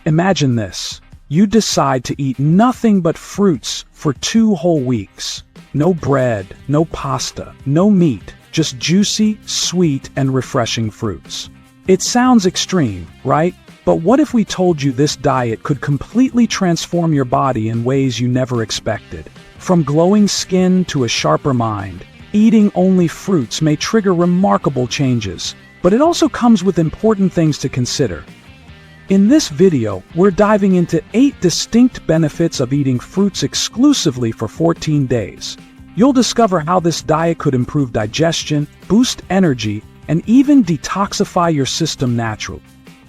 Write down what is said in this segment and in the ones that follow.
Imagine this. You decide to eat nothing but fruits for 2 whole weeks. No bread, no pasta, no meat, just juicy, sweet, and refreshing fruits. It sounds extreme, right? But what if we told you this diet could completely transform your body in ways you never expected? From glowing skin to a sharper mind, eating only fruits may trigger remarkable changes, but it also comes with important things to consider. In this video, we're diving into 8 distinct benefits of eating fruits exclusively for 14 days. You'll discover how this diet could improve digestion, boost energy, and even detoxify your system naturally.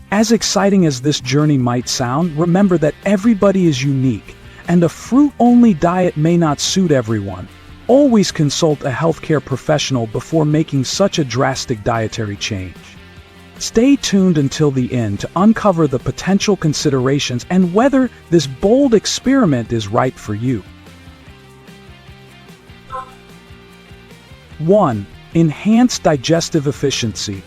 As exciting as this journey might sound, remember that everybody is unique, and a fruit-only diet may not suit everyone. Always consult a healthcare professional before making such a drastic dietary change. Stay tuned until the end to uncover the potential considerations and whether this bold experiment is right for you. 1. Enhanced digestive efficiency.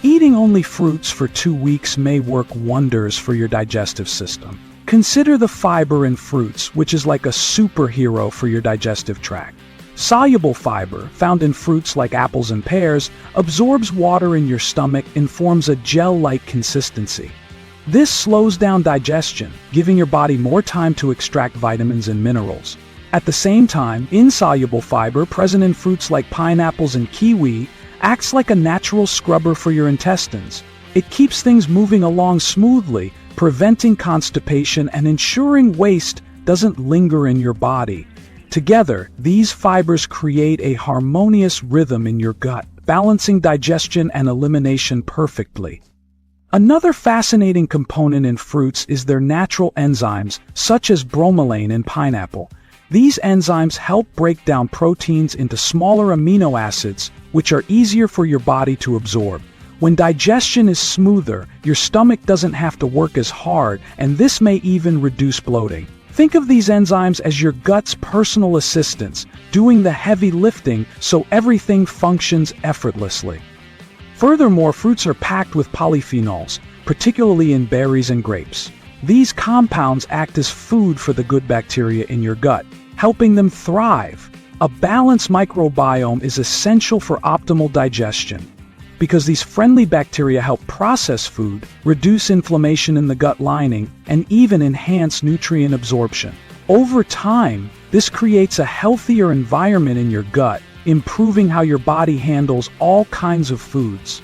Eating only fruits for 2 weeks may work wonders for your digestive system. Consider the fiber in fruits, which is like a superhero for your digestive tract. Soluble fiber, found in fruits like apples and pears, absorbs water in your stomach and forms a gel-like consistency. This slows down digestion, giving your body more time to extract vitamins and minerals. At the same time, insoluble fiber present in fruits like pineapples and kiwi acts like a natural scrubber for your intestines. It keeps things moving along smoothly, preventing constipation and ensuring waste doesn't linger in your body. Together, these fibers create a harmonious rhythm in your gut, balancing digestion and elimination perfectly. Another fascinating component in fruits is their natural enzymes, such as bromelain in pineapple. These enzymes help break down proteins into smaller amino acids, which are easier for your body to absorb. When digestion is smoother, your stomach doesn't have to work as hard, and this may even reduce bloating. Think of these enzymes as your gut's personal assistants, doing the heavy lifting so everything functions effortlessly. Furthermore, fruits are packed with polyphenols, particularly in berries and grapes. These compounds act as food for the good bacteria in your gut, helping them thrive. A balanced microbiome is essential for optimal digestion, because these friendly bacteria help process food, reduce inflammation in the gut lining, and even enhance nutrient absorption. Over time, this creates a healthier environment in your gut, improving how your body handles all kinds of foods.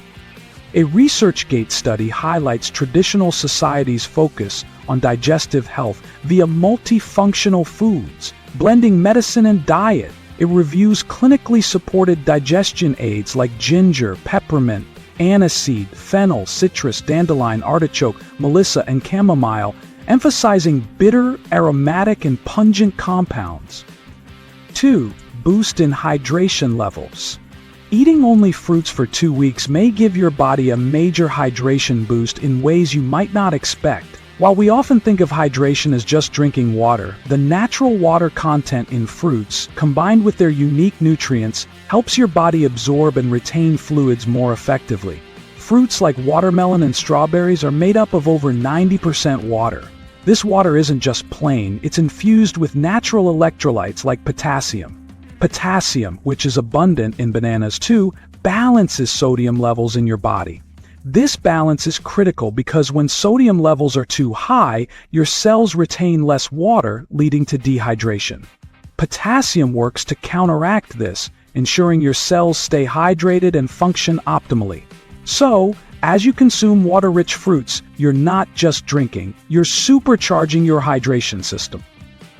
A ResearchGate study highlights traditional societies' focus on digestive health via multifunctional foods, blending medicine and diet. It reviews clinically supported digestion aids like ginger, peppermint, aniseed, fennel, citrus, dandelion, artichoke, melissa, and chamomile, emphasizing bitter, aromatic, and pungent compounds. 2. Boost in hydration levels. Eating only fruits for 2 weeks may give your body a major hydration boost in ways you might not expect. While we often think of hydration as just drinking water, the natural water content in fruits, combined with their unique nutrients, helps your body absorb and retain fluids more effectively. Fruits like watermelon and strawberries are made up of over 90% water. This water isn't just plain, it's infused with natural electrolytes like potassium. Potassium, which is abundant in bananas too, balances sodium levels in your body. This balance is critical because when sodium levels are too high, your cells retain less water, leading to dehydration. Potassium works to counteract this, ensuring your cells stay hydrated and function optimally. So, as you consume water-rich fruits, you're not just drinking, you're supercharging your hydration system.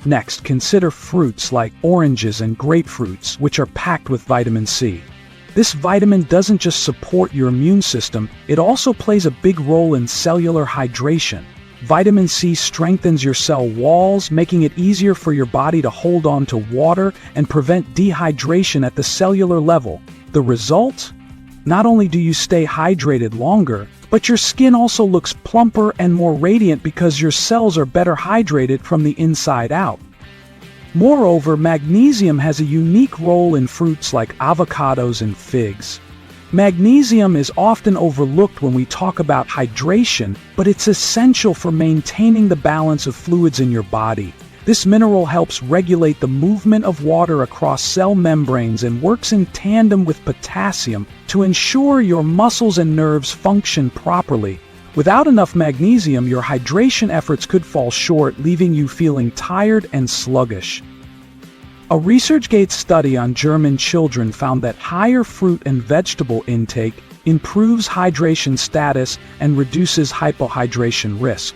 Next, consider fruits like oranges and grapefruits, which are packed with vitamin C. This vitamin doesn't just support your immune system, it also plays a big role in cellular hydration. Vitamin C strengthens your cell walls, making it easier for your body to hold on to water and prevent dehydration at the cellular level. The result? Not only do you stay hydrated longer, but your skin also looks plumper and more radiant because your cells are better hydrated from the inside out. Moreover, magnesium has a unique role in fruits like avocados and figs. Magnesium is often overlooked when we talk about hydration, but it's essential for maintaining the balance of fluids in your body. This mineral helps regulate the movement of water across cell membranes and works in tandem with potassium to ensure your muscles and nerves function properly. Without enough magnesium, your hydration efforts could fall short, leaving you feeling tired and sluggish. A ResearchGate study on German children found that higher fruit and vegetable intake improves hydration status and reduces hypohydration risk.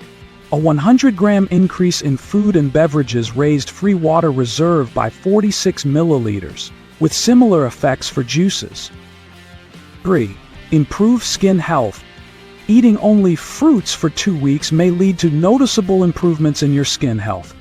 A 100-gram increase in food and beverages raised free water reserve by 46 milliliters, with similar effects for juices. 3. Improve skin health. Eating only fruits for 2 weeks may lead to noticeable improvements in your skin health.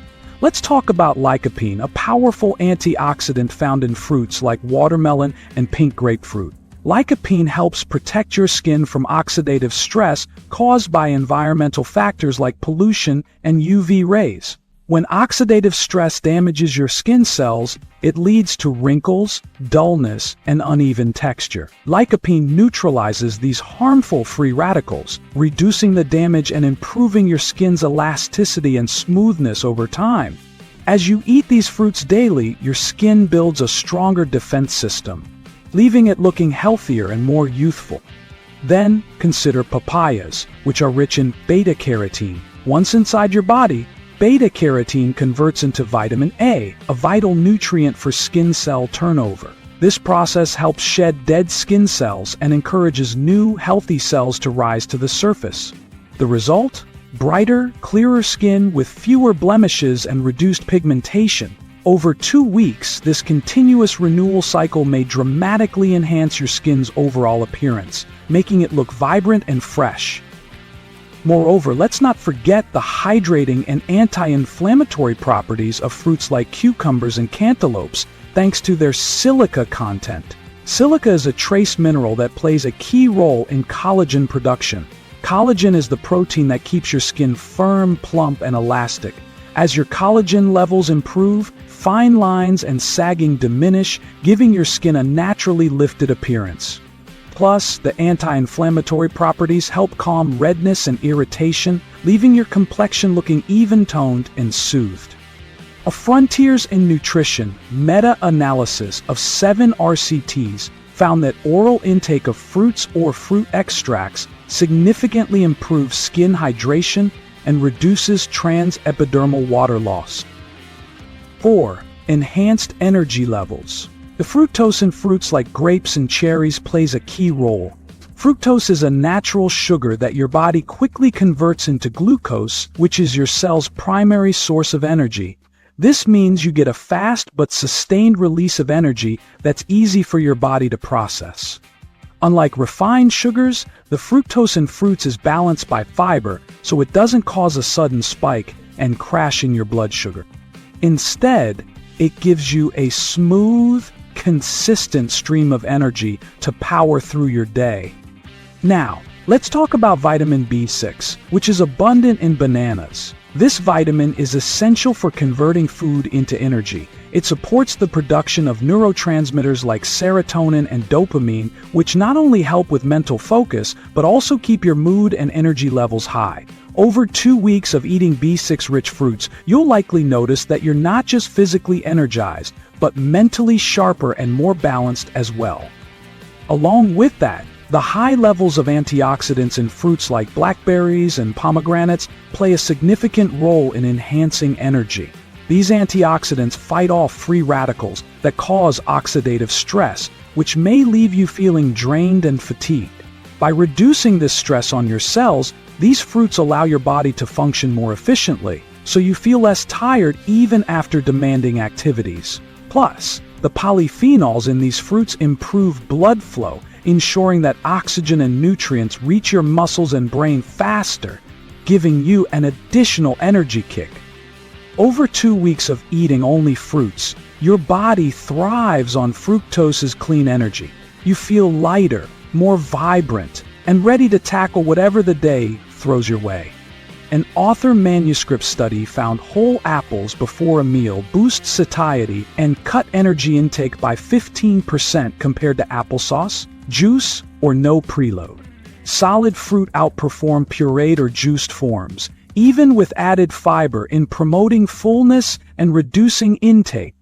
Let's talk about lycopene, a powerful antioxidant found in fruits like watermelon and pink grapefruit. Lycopene helps protect your skin from oxidative stress caused by environmental factors like pollution and UV rays. When oxidative stress damages your skin cells, it leads to wrinkles, dullness, and uneven texture. Lycopene neutralizes these harmful free radicals, reducing the damage and improving your skin's elasticity and smoothness over time. As you eat these fruits daily, your skin builds a stronger defense system, leaving it looking healthier and more youthful. Then, consider papayas, which are rich in beta-carotene. Once inside your body, beta-carotene converts into vitamin A, a vital nutrient for skin cell turnover. This process helps shed dead skin cells and encourages new, healthy cells to rise to the surface. The result? Brighter, clearer skin with fewer blemishes and reduced pigmentation. Over 2 weeks, this continuous renewal cycle may dramatically enhance your skin's overall appearance, making it look vibrant and fresh. Moreover, let's not forget the hydrating and anti-inflammatory properties of fruits like cucumbers and cantaloupes, thanks to their silica content. Silica is a trace mineral that plays a key role in collagen production. Collagen is the protein that keeps your skin firm, plump, and elastic. As your collagen levels improve, fine lines and sagging diminish, giving your skin a naturally lifted appearance. Plus, the anti-inflammatory properties help calm redness and irritation, leaving your complexion looking even-toned and soothed. A Frontiers in Nutrition meta-analysis of 7 RCTs found that oral intake of fruits or fruit extracts significantly improves skin hydration and reduces transepidermal water loss. 4. Enhanced energy levels. The fructose in fruits like grapes and cherries plays a key role. Fructose is a natural sugar that your body quickly converts into glucose, which is your cell's primary source of energy. This means you get a fast but sustained release of energy that's easy for your body to process. Unlike refined sugars, the fructose in fruits is balanced by fiber, so it doesn't cause a sudden spike and crash in your blood sugar. Instead, it gives you a smooth, consistent stream of energy to power through your day. Now, let's talk about vitamin B6, which is abundant in bananas. This vitamin is essential for converting food into energy. It supports the production of neurotransmitters like serotonin and dopamine, which not only help with mental focus, but also keep your mood and energy levels high. Over 2 weeks of eating B6-rich fruits, you'll likely notice that you're not just physically energized, but mentally sharper and more balanced as well. Along with that, the high levels of antioxidants in fruits like blackberries and pomegranates play a significant role in enhancing energy. These antioxidants fight off free radicals that cause oxidative stress, which may leave you feeling drained and fatigued. By reducing this stress on your cells, these fruits allow your body to function more efficiently, so you feel less tired even after demanding activities. Plus, the polyphenols in these fruits improve blood flow, ensuring that oxygen and nutrients reach your muscles and brain faster, giving you an additional energy kick. Over 2 weeks of eating only fruits, your body thrives on fructose's clean energy. You feel lighter, more vibrant, and ready to tackle whatever the day throws your way. An author manuscript study found whole apples before a meal boost satiety and cut energy intake by 15% compared to applesauce. Juice or no preload. Solid fruit outperform pureed or juiced forms, even with added fiber in promoting fullness and reducing intake.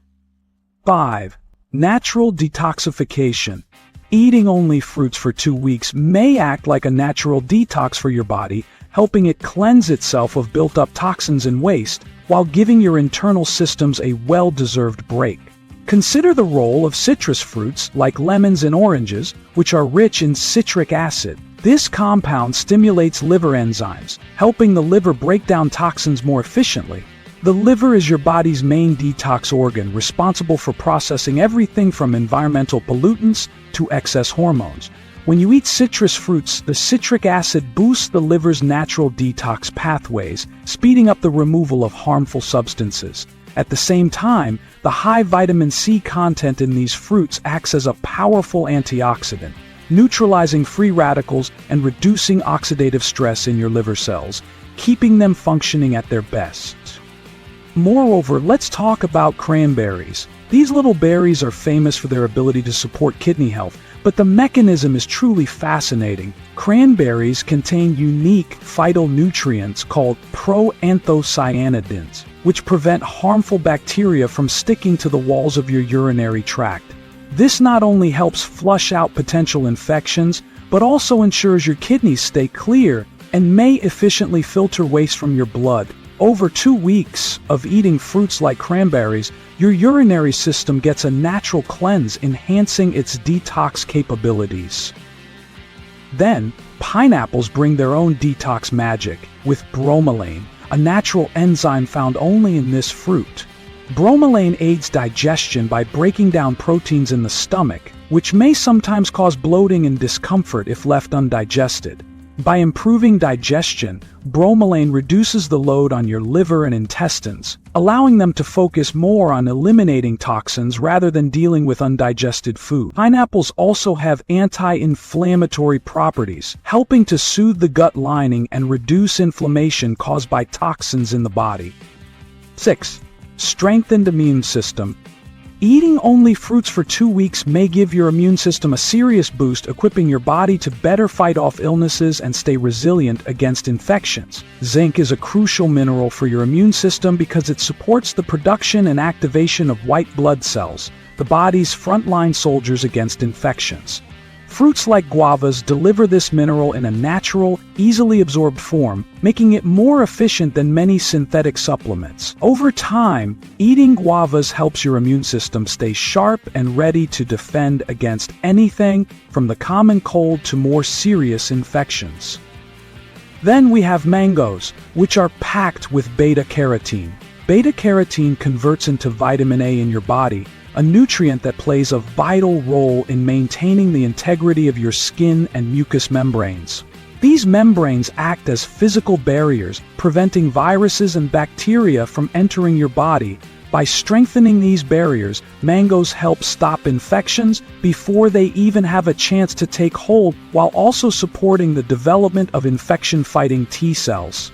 5. Natural detoxification. Eating only fruits for 2 weeks may act like a natural detox for your body, helping it cleanse itself of built-up toxins and waste, while giving your internal systems a well-deserved break. Consider the role of citrus fruits like lemons and oranges, which are rich in citric acid. This compound stimulates liver enzymes, helping the liver break down toxins more efficiently. The liver is your body's main detox organ, responsible for processing everything from environmental pollutants to excess hormones. When you eat citrus fruits, the citric acid boosts the liver's natural detox pathways, speeding up the removal of harmful substances. At the same time, the high vitamin C content in these fruits acts as a powerful antioxidant, neutralizing free radicals and reducing oxidative stress in your liver cells, keeping them functioning at their best. Moreover, let's talk about cranberries. These little berries are famous for their ability to support kidney health, but the mechanism is truly fascinating. Cranberries contain unique phytonutrients called proanthocyanidins, which prevent harmful bacteria from sticking to the walls of your urinary tract. This not only helps flush out potential infections, but also ensures your kidneys stay clear and may efficiently filter waste from your blood. Over 2 weeks of eating fruits like cranberries, your urinary system gets a natural cleanse, enhancing its detox capabilities. Then, pineapples bring their own detox magic with bromelain, a natural enzyme found only in this fruit. Bromelain aids digestion by breaking down proteins in the stomach, which may sometimes cause bloating and discomfort if left undigested. By improving digestion, bromelain reduces the load on your liver and intestines, allowing them to focus more on eliminating toxins rather than dealing with undigested food. Pineapples also have anti-inflammatory properties, helping to soothe the gut lining and reduce inflammation caused by toxins in the body. 6. Strengthened immune system. Eating only fruits for 2 weeks may give your immune system a serious boost, equipping your body to better fight off illnesses and stay resilient against infections. Zinc is a crucial mineral for your immune system because it supports the production and activation of white blood cells, the body's frontline soldiers against infections. Fruits like guavas deliver this mineral in a natural, easily absorbed form, making it more efficient than many synthetic supplements. Over time, eating guavas helps your immune system stay sharp and ready to defend against anything from the common cold to more serious infections. Then we have mangoes, which are packed with beta-carotene. Beta-carotene converts into vitamin A in your body, a nutrient that plays a vital role in maintaining the integrity of your skin and mucous membranes. These membranes act as physical barriers, preventing viruses and bacteria from entering your body. By strengthening these barriers, mangoes help stop infections before they even have a chance to take hold, while also supporting the development of infection-fighting T cells.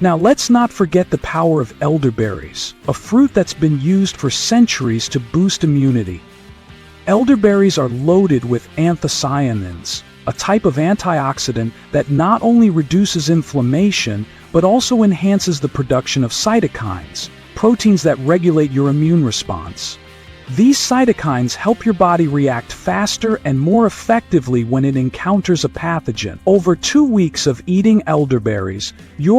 Now let's not forget the power of elderberries, a fruit that's been used for centuries to boost immunity. Elderberries are loaded with anthocyanins, a type of antioxidant that not only reduces inflammation, but also enhances the production of cytokines, proteins that regulate your immune response. These cytokines help your body react faster and more effectively when it encounters a pathogen. Over 2 weeks of eating elderberries, your